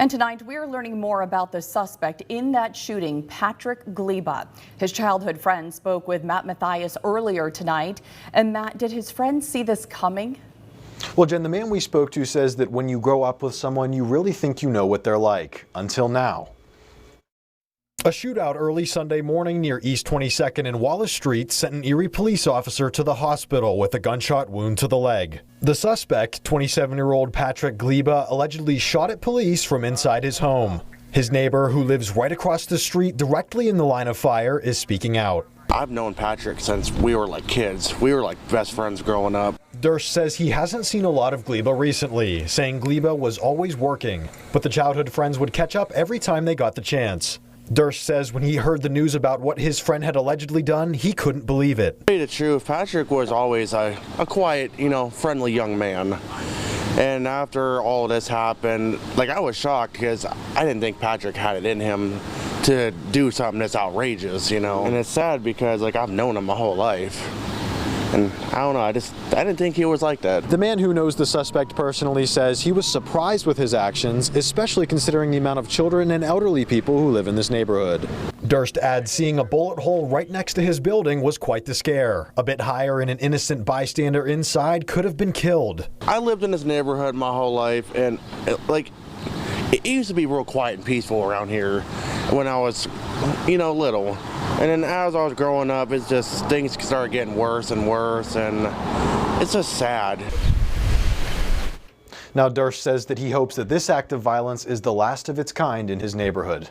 And tonight, we're learning more about the suspect in that shooting, Patrick Gleba. His childhood friend spoke with Matt Mathias earlier tonight. And Matt, did his friends see this coming? Well, Jen, the man we spoke to says that when you grow up with someone, you really think you know what they're like, until now. A shootout early Sunday morning near East 22nd and Wallace Street sent an Erie police officer to the hospital with a gunshot wound to the leg. The suspect, 27-year-old Patrick Gleba, allegedly shot at police from inside his home. His neighbor, who lives right across the street directly in the line of fire, is speaking out. I've known Patrick since we were like kids. We were like best friends growing up. Durst says he hasn't seen a lot of Gleba recently, saying Gleba was always working, but the childhood friends would catch up every time they got the chance. Durst says when he heard the news about what his friend had allegedly done, he couldn't believe it. To tell you the truth, Patrick was always a quiet, friendly young man. And after all of this happened, I was shocked because I didn't think Patrick had it in him to do something that's outrageous, And it's sad because I've known him my whole life. And I don't know, I didn't think he was like that. The man who knows the suspect personally says he was surprised with his actions, especially considering the amount of children and elderly people who live in this neighborhood. Durst adds seeing a bullet hole right next to his building was quite the scare. A bit higher and an innocent bystander inside could have been killed. I lived in this neighborhood my whole life, and it used to be real quiet and peaceful around here when I was, little. And then as I was growing up, it's just things started getting worse and worse, and it's just sad. Now, Durst says that he hopes that this act of violence is the last of its kind in his neighborhood.